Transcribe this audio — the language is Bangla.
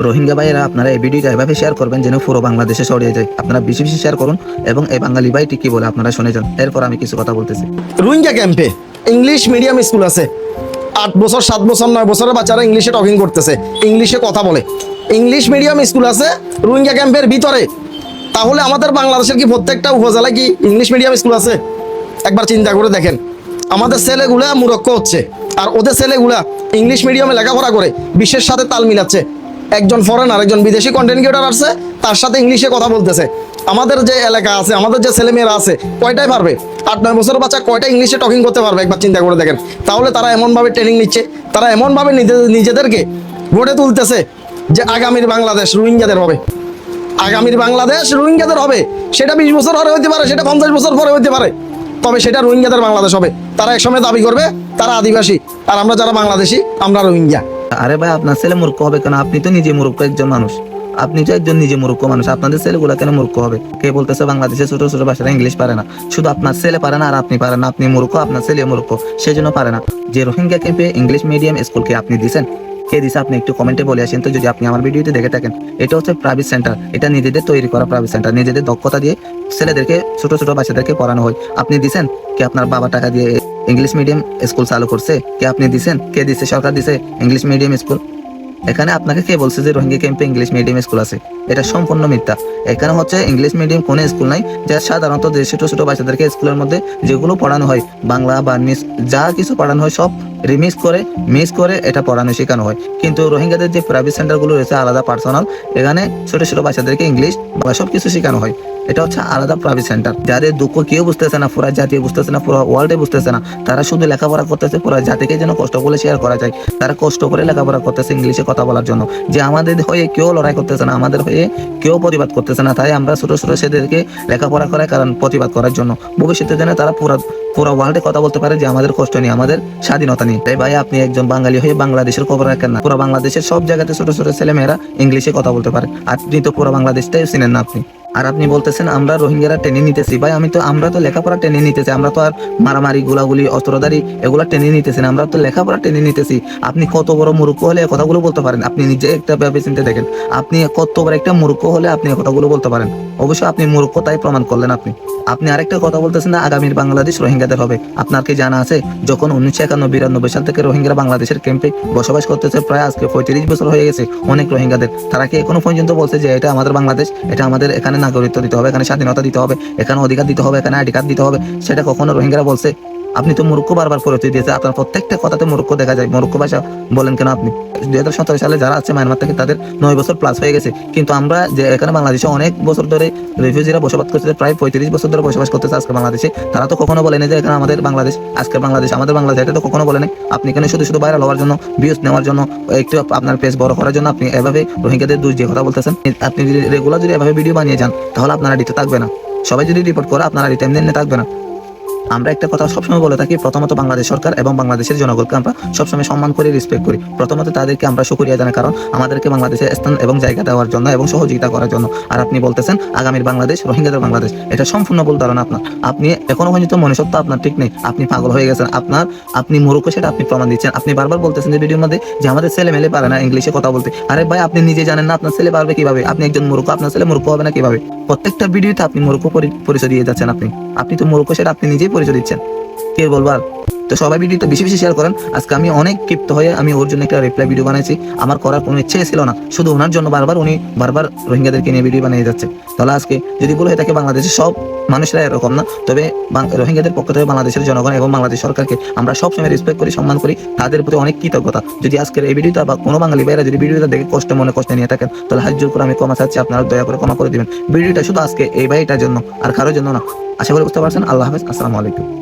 রোহিঙ্গা ভাইয়েরা আপনারা এই ভিডিওটা এভাবে শেয়ার করবেন যেন পুরো বাংলাদেশে ছড়িয়ে যায়। আপনারা বেশি বেশি শেয়ার করুন এবং এই বাঙালি ভাইটি কি বলে আপনারা শুনে যান। এরপর আমি কিছু কথা বলতেছি। রোহিঙ্গা ক্যাম্পে ইংলিশ মিডিয়াম স্কুল আছে, 8 বছর 7 বছর 9 বছরের বাচ্চারা ইংলিশে টকিং করতেছে, ইংলিশে কথা বলে। ইংলিশ মিডিয়াম স্কুল আছে রোহিঙ্গা ক্যাম্পের ভিতরে, তাহলে আমাদের বাংলাদেশের কি প্রত্যেকটা উপজেলায় কি ইংলিশ মিডিয়াম স্কুল আছে? একবার চিন্তা করে দেখেন। আমাদের ছেলেগুলা মূর্খ হচ্ছে আর ওদের ছেলেগুলা ইংলিশ মিডিয়ামে লেখাপড়া করে বিশ্বের সাথে তাল মিলাচ্ছে। একজন ফরেনার, একজন বিদেশি কন্টেন্ট ক্রিয়েটর আসছে, তার সাথে ইংলিশে কথা বলতেছে। আমাদের যে এলাকা আছে, আমাদের যে ছেলেমেয়েরা আছে, কয়টাই পারবে? 8-9 বছরের বাচ্চা কয়টা ইংলিশে টকিং করতে পারবে? একবার চিন্তা করে দেখেন। তাহলে তারা এমনভাবে ট্রেনিং নিচ্ছে, তারা এমনভাবে নিজেদেরকে গড়ে তুলতেছে যে আগামীর বাংলাদেশ রোহিঙ্গাদের হবে, আগামীর বাংলাদেশ রোহিঙ্গাদের হবে। সেটা 20 বছর পরে হইতে পারে, সেটা 50 বছর পরে হইতে পারে, তবে সেটা রোহিঙ্গাদের বাংলাদেশ হবে। তারা একসময় দাবি করবে তারা আদিবাসী, আর আমরা যারা বাংলাদেশি আমরা রোহিঙ্গা। আরে ভাই, আপনার ছেলে মূর্খ হবে কেন? আপনি তো নিজে মূর্খ একজন মানুষ, আপনি তো একজন নিজে মূর্খ মানুষ। আপনাদের ছেলেগুলা কেন মূর্খ হবে? কে বলতেছে বাংলাদেশে ছোট ছোট ভাষারা ইংলিশ পারে না? শুধু আপনার ছেলে পারে না আর আপনি পারেন না। আপনি মূর্খ, আপনার ছেলে মূর্খ, সেজন্য পারে না। যে রোহিঙ্গা ক্যাম্পে ইংলিশ মিডিয়াম স্কুলকে আপনি দিয়েছেন, কে দিছে আপনি একটু কমেন্টে বলে আসেন তো, যদি আপনি আমার ভিডিওতে দেখে থাকেন। এটা হচ্ছে প্রাইভেট সেন্টার, এটা নিজেদের তৈরি করা প্রাইভেট সেন্টার, নিজেদের দক্ষতা দিয়ে ছেলেদেরকে, ছোট ছোট বাচ্চাদেরকে পড়ানো হয়। আপনি দিছেন? কে আপনার বাবা টাকা দিয়ে ইংলিশ মিডিয়াম স্কুল চালু করছে? কে আপনি দিছেন? কে দিছে? সরকার দিছে ইংলিশ মিডিয়াম স্কুল। এখানে আপনাকে কে বলছে যে রোহিঙ্গা ক্যাম্পে ইংলিশ মিডিয়াম স্কুল আছে? এটা সম্পূর্ণ মিথ্যা। এখানে হচ্ছে ইংলিশ মিডিয়াম কোনো স্কুল নাই, যা সাধারণত যে ছোট ছোট বাচ্চাদেরকে স্কুলের মধ্যে যেগুলো পড়ানো হয়, বাংলা বার্মিজ যা কিছু পড়ানো হয় সব রিমিক্স করে মিক্স করে এটা পড়ানো শেখানো হয়। কিন্তু রোহিঙ্গাদের যে প্রাইভেট সেন্টারগুলো রয়েছে আলাদা পার্সোনাল, এখানে ছোট ছোট বাচ্চাদেরকে ইংলিশ বা সব কিছু শেখানো হয়। এটা হচ্ছে আলাদা প্রাইভেট সেন্টার। যাদের দুঃখ কেউ বুঝতেছে না, পুরো জাতি বুঝতেছে না, পুরো ওয়ার্ল্ডে বুঝতেছে না, তারা শুধু লেখাপড়া করতেছে পুরো জাতিকে যেন কষ্ট করে শেয়ার করা যায়। তারা কষ্ট করে লেখাপড়া করতেছে ইংলিশে কথা বলার জন্য, যে আমাদের হয়ে কেউ লড়াই করতেছে না, আমাদের হয়ে কেউ প্রতিবাদ করতেছে না। তাই আমরা ছোট ছোট সেদেরকে লেখাপড়া করার কারণ প্রতিবাদ করার জন্য, ভবিষ্যতে যেন তারা পুরো ওয়ার্ল্ডে কথা বলতে পারে যে আমাদের কষ্ট নেই, আমাদের স্বাধীনতা নেই। তাই ভাই, আপনি একজন বাঙালি হয়ে বাংলাদেশের খবর রাখেন না? পুরো বাংলাদেশের সব জায়গাতে ছোট ছোট ছেলে মেয়েরা ইংলিশে কথা বলতে পারে, আপনি তো পুরো বাংলাদেশটাই চিনেন না আপনি। আর আপনি বলতেছেন আমরা রোহিঙ্গারা টেনে নিতেছি। ভাই, আমরা তো লেখাপড়া টেনে নিতেছি, আমরা তো আর মারামারি গোলাগুলি অস্ত্রধারী এগুলা টেনে নিতেছি না, আমরা তো লেখাপড়া টেনে নিতেছি। আপনি কত বড় মূর্খ হলে কথাগুলো বলতে পারেন? আপনি নিজে একটা ভেবে চিন্তে দেখেন, আপনি কত বড় একটা মূর্খ হলে আপনি কথাগুলো বলতে পারেন? অবশ্যই আপনি মূর্খ, তাই প্রমাণ করলেন আপনি আরেকটা কথা বলতেছেন না আগামীর বাংলাদেশ রোহিঙ্গাদের হবে। আপনার কি জানা আছে যখন 1991-92 সাল থেকে রোহিঙ্গারা বাংলাদেশের ক্যাম্পে বসবাস করতেছে, প্রায় আজকে 35 বছর হয়ে গেছে অনেক রোহিঙ্গাদের, তারা কি এখনো পর্যন্ত বলছে যে এটা আমাদের বাংলাদেশ, এটা আমাদের, এখানে নাগরিকত্ব দিতে হবে, এখানে স্বাধীনতা দিতে হবে, এখানে অধিকার দিতে হবে, এখানে আইডি কার্ড দিতে হবে? সেটা কখনো রোহিঙ্গারা বলছে? আপনি তো মূর্খ বারবার পরিচয় দিয়েছে, আপনার প্রত্যেকটা কথাতে মূর্খ দেখা যায়। মূর্খ ভাষা বলেন কেন আপনি? 2017 সালে যারা আছে মায়ানমার থেকে, তাদের 9 বছর প্লাস হয়ে গেছে, কিন্তু আমরা যে এখানে বাংলাদেশে অনেক বছর ধরে রিফিউজিরা বসবাস করতেছে, প্রায় 35 বছর ধরে বসবাস করতেছে আজকে বাংলাদেশে, তারা তো কখনো বলেনি যে এখানে আমাদের বাংলাদেশ, আজকে বাংলাদেশ আমাদের বাংলাদেশ, এটা তো কখনো বলেনি। আপনি এখানে শুধু শুধু ভাইরাল হওয়ার জন্য, ভিউজ নেওয়ার জন্য, একটু আপনার পেজ বড় করার জন্য আপনি এভাবে রোহিঙ্গাদের দোষ দিয়ে কথা বলতেছেন। আপনি যদি রেগুলার যদি এভাবে ভিডিও বানিয়ে যান, তাহলে আপনারা দিতে থাকবে না। সবাই যদি রিপোর্ট করে, আপনারা রিটার্ন দিনে থাকবে না। আমরা একটা কথা সবসময় বলে থাকি, প্রথমত বাংলাদেশ সরকার এবং বাংলাদেশের জনগণকে আমরা সবসময় সম্মান করি, রেসপেক্ট করি। প্রথমত তাদেরকে আমরা শুকরিয়া জানাই, কারণ আমাদেরকে বাংলাদেশে স্থান এবং জায়গা দেওয়ার জন্য এবং সহযোগিতা করার জন্য। আর আপনি বলতেছেন আগামীর বাংলাদেশ রোহিঙ্গাদের বাংলাদেশ, এটা সম্পূর্ণ ভুল ধারণা আপনার। আপনি এখনো পর্যন্ত মনুষ্যত্ব আপনার ঠিক নেই, আপনি পাগল হয়ে গেছেন, আপনি মূর্খ, সেটা আপনি প্রমাণ দিচ্ছেন। আপনি বারবার বলতেছেন যে ভিডিওর মধ্যে যে আমাদের ছেলে মেলে পারে না ইংলিশে কথা বলতে। আরে ভাই, আপনি নিজে জানেন না আপনার ছেলে পারবে কিভাবে? আপনি একজন মূর্খ, আপনার ছেলে মূর্খ হবে না কিভাবে? প্রত্যেকটা ভিডিওতে আপনি মূর্খ পরিচয় দিয়ে যাচ্ছেন। আপনি তো মূর্খ, সেটা আপনি নিজেই পরিচয় দিচ্ছেন। কে বলবার? তো সবাই ভিডিওটা বেশি বেশি শেয়ার করেন। আজকে আমি অনেক ক্ষিপ্ত হয়ে আমি ওর জন্য একটা রিপ্লাই ভিডিও বানাইছি। আমার করার কোনো ইচ্ছে ছিল না, শুধু ওনার জন্য উনি বারবার রোহিঙ্গাদেরকে নিয়ে ভিডিও বানিয়ে যাচ্ছে। তাহলে আজকে যদি বলে থাকে বাংলাদেশের সব মানুষরা এরকম না, তবে রোহিঙ্গাদের পক্ষ থেকে বাংলাদেশের জনগণ এবং বাংলাদেশ সরকারকে আমরা সবসময় রেসপেক্ট করি, সম্মান করি, তাদের প্রতি অনেক কৃতজ্ঞতা। যদি আজকের এই ভিডিওটা বা কোনো বাঙালি ভাইরা যদি ভিডিওটা দেখে কষ্টে নিয়ে থাকেন, তাহলে হাত জোর করে আমি ক্ষমা চাচ্ছি, আপনারা দয়া করে ক্ষমা করে দিবেন। ভিডিওটা শুধু আজকে এই ভাইটার জন্য, আর কারোর জন্য না। আশা করি বুঝতে পারছেন। আল্লাহ হাফেজ, আসসালামু আলাইকুম।